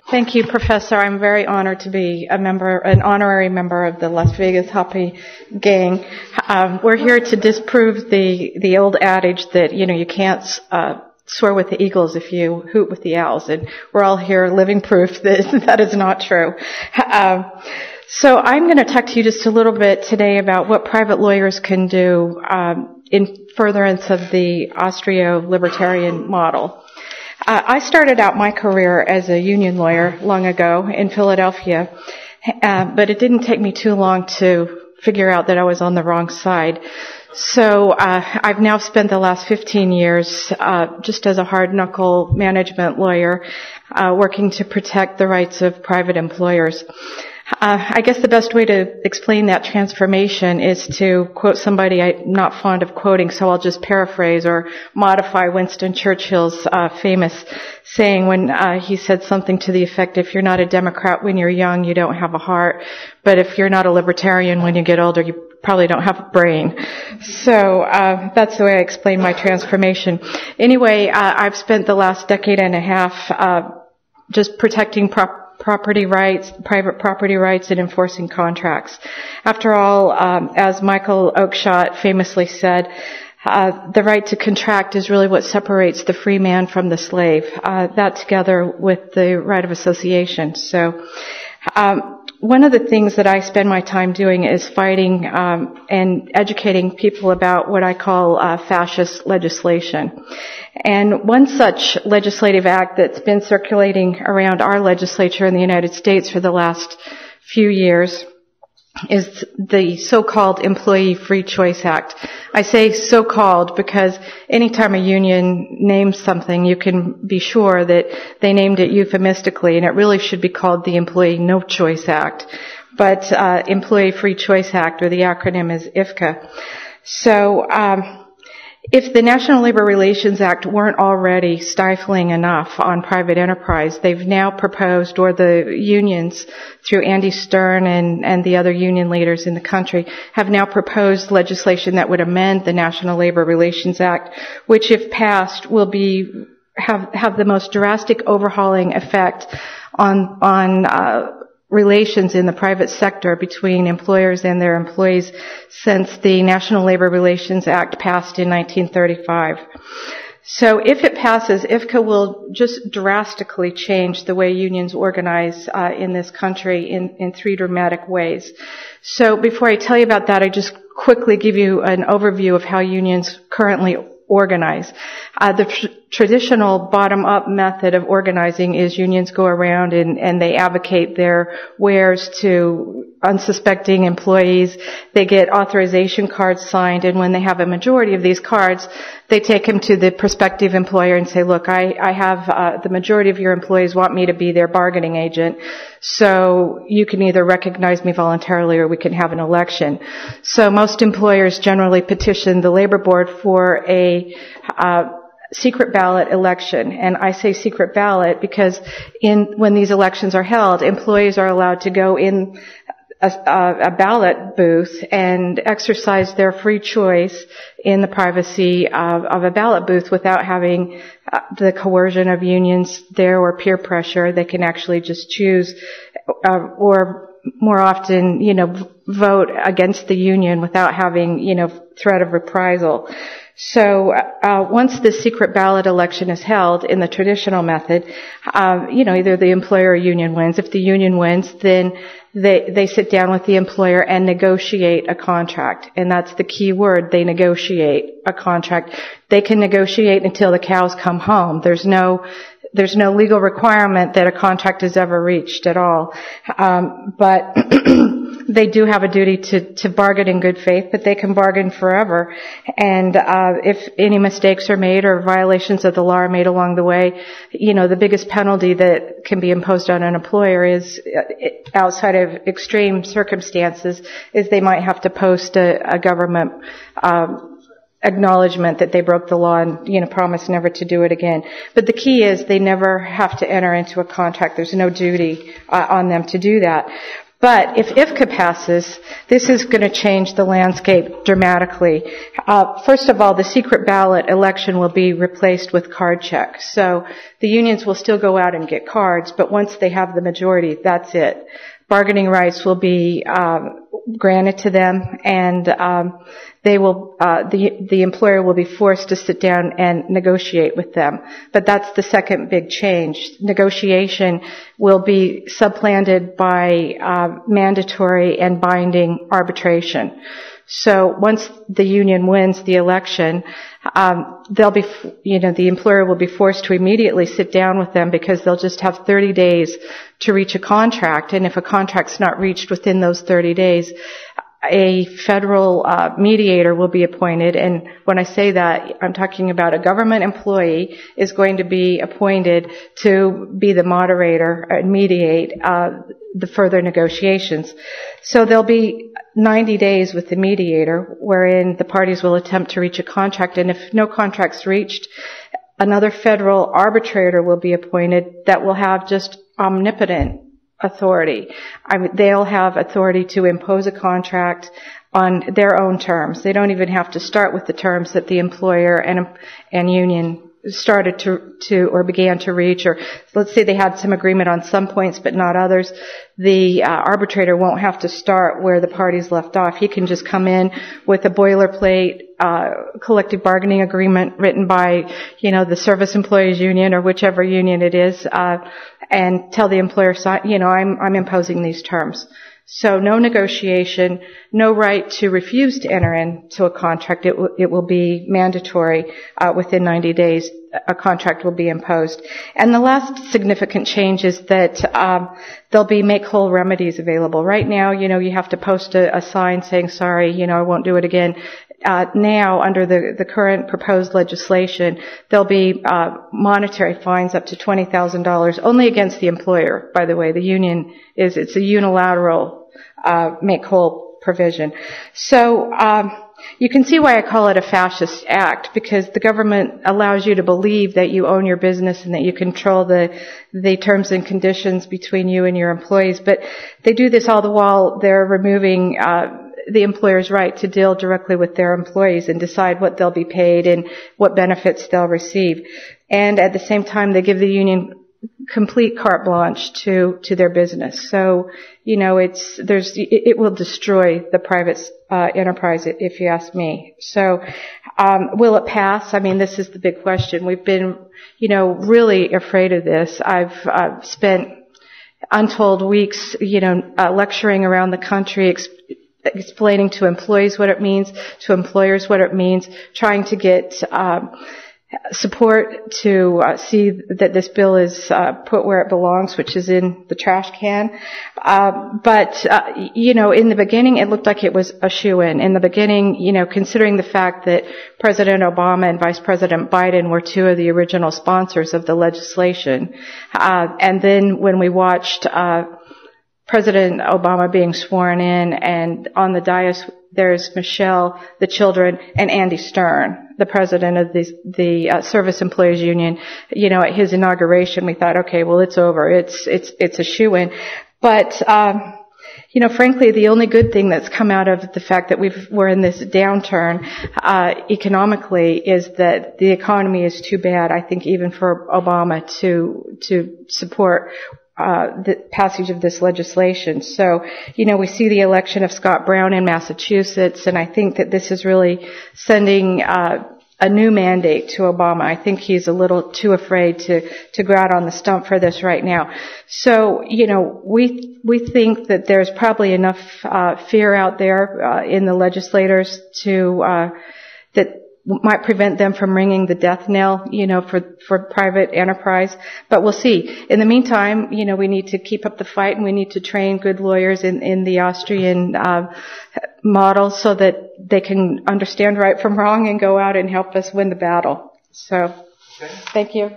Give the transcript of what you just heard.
Thank you, Professor. I'm very honored to be an honorary member of the Las Vegas Happy Gang. We're here to disprove the old adage that, you can't soar with the eagles if you hoot with the owls. And we're all here living proof that that is not true. So I'm going to talk to you just a little bit today about what private lawyers can do in furtherance of the austro-libertarian model. I started out my career as a union lawyer long ago in Philadelphia, but it didn't take me too long to figure out that I was on the wrong side. So I've now spent the last 15 years just as a hard-knuckle management lawyer working to protect the rights of private employers. I guess the best way to explain that transformation is to quote somebody I'm not fond of quoting, so I'll just paraphrase or modify Winston Churchill's famous saying when he said something to the effect, if you're not a Democrat when you're young, you don't have a heart, but if you're not a libertarian when you get older, you probably don't have a brain. So that's the way I explain my transformation. Anyway, I've spent the last decade and a half just protecting property rights, private property rights, and enforcing contracts. After all, as Michael Oakeshott famously said, the right to contract is really what separates the free man from the slave. That together with the right of association. So, one of the things that I spend my time doing is fighting and educating people about what I call fascist legislation. And one such legislative act that's been circulating around our legislature in the United States for the last few years is the so-called Employee Free Choice Act. I say so-called because anytime a union names something, you can be sure that they named it euphemistically, and it really should be called the Employee No Choice Act. But Employee Free Choice Act, or the acronym is IFCA. So if the National Labor Relations Act weren't already stifling enough on private enterprise, they've now proposed, or the unions through Andy Stern and the other union leaders in the country have now proposed legislation that would amend the National Labor Relations Act, which if passed will have the most drastic overhauling effect on relations in the private sector between employers and their employees since the National Labor Relations Act passed in 1935. So if it passes, IFCA will just drastically change the way unions organize in this country in three dramatic ways. So before I tell you about that, I just quickly give you an overview of how unions currently organize. The traditional bottom-up method of organizing is unions go around and they advocate their wares to unsuspecting employees. They get authorization cards signed, and when they have a majority of these cards, they take them to the prospective employer and say, look, I have the majority of your employees want me to be their bargaining agent, so you can either recognize me voluntarily or we can have an election. So most employers generally petition the labor board for a secret ballot election. And I say secret ballot because when these elections are held, employees are allowed to go in a ballot booth and exercise their free choice in the privacy of a ballot booth without having the coercion of unions there or peer pressure. They can actually just choose or more often, vote against the union without having, threat of reprisal. So once the secret ballot election is held in the traditional method, either the employer or union wins. If the union wins, then they sit down with the employer and negotiate a contract. And that's the key word, they negotiate a contract. They can negotiate until the cows come home. There's no legal requirement that a contract is ever reached at all. But they do have a duty to bargain in good faith, but they can bargain forever. And if any mistakes are made or violations of the law are made along the way, the biggest penalty that can be imposed on an employer is, outside of extreme circumstances, is they might have to post a government acknowledgement that they broke the law and, promise never to do it again. But the key is they never have to enter into a contract. There's no duty on them to do that. But if IFCA passes, this is going to change the landscape dramatically. First of all, the secret ballot election will be replaced with card check. So the unions will still go out and get cards, but once they have the majority, that's it. Bargaining rights will be granted to them, and they will the employer will be forced to sit down and negotiate with them. But that's the second big change. Negotiation will be supplanted by mandatory and binding arbitration. So once the union wins the election, they'll be, the employer will be forced to immediately sit down with them because they'll just have 30 days to reach a contract. And if a contract's not reached within those 30 days, a federal mediator will be appointed. And when I say that, I'm talking about a government employee is going to be appointed to be the moderator and mediate the further negotiations. So there'll be 90 days with the mediator wherein the parties will attempt to reach a contract, and if no contract's reached, another federal arbitrator will be appointed that will have just omnipotent authority. They'll have authority to impose a contract on their own terms. They don't even have to start with the terms that the employer and union started to or began to reach, or let's say they had some agreement on some points but not others. The arbitrator won't have to start where the parties left off. He can just come in with a boilerplate collective bargaining agreement written by, the Service Employees Union or whichever union it is, and tell the employer, I'm imposing these terms. So no negotiation, no right to refuse to enter into a contract. It will be mandatory. Within 90 days, a contract will be imposed. And the last significant change is that there'll be make-whole remedies available. Right now, you have to post a sign saying, sorry, I won't do it again. Now, under the current proposed legislation, there'll be monetary fines up to $20,000, only against the employer, by the way. The union it's a unilateral make-whole provision. So you can see why I call it a fascist act, because the government allows you to believe that you own your business and that you control the terms and conditions between you and your employees. But they do this all the while they're removing the employer's right to deal directly with their employees and decide what they'll be paid and what benefits they'll receive. And at the same time, they give the union complete carte blanche to their business. So, it will destroy the private enterprise, if you ask me. So, will it pass? This is the big question. We've been, really afraid of this. I've spent untold weeks, lecturing around the country, explaining to employees what it means, to employers what it means, trying to get support to see that this bill is put where it belongs, which is in the trash can. But in the beginning, it looked like it was a shoo-in. In the beginning, considering the fact that President Obama and Vice President Biden were two of the original sponsors of the legislation, and then when we watched President Obama being sworn in, and on the dais there's Michelle, the children, and Andy Stern, the president of the Service Employees Union. At his inauguration, we thought, okay, well, it's over. It's a shoo-in. But frankly, the only good thing that's come out of the fact that we're in this downturn economically is that the economy is too bad, I think, even for Obama to support the passage of this legislation. So, we see the election of Scott Brown in Massachusetts, and I think that this is really sending a new mandate to Obama. I think he's a little too afraid to go out on the stump for this right now. So, we think that there's probably enough fear out there in the legislators that might prevent them from ringing the death knell, for private enterprise. But we'll see. In the meantime, we need to keep up the fight, and we need to train good lawyers in the Austrian model so that they can understand right from wrong and go out and help us win the battle. So, thank you.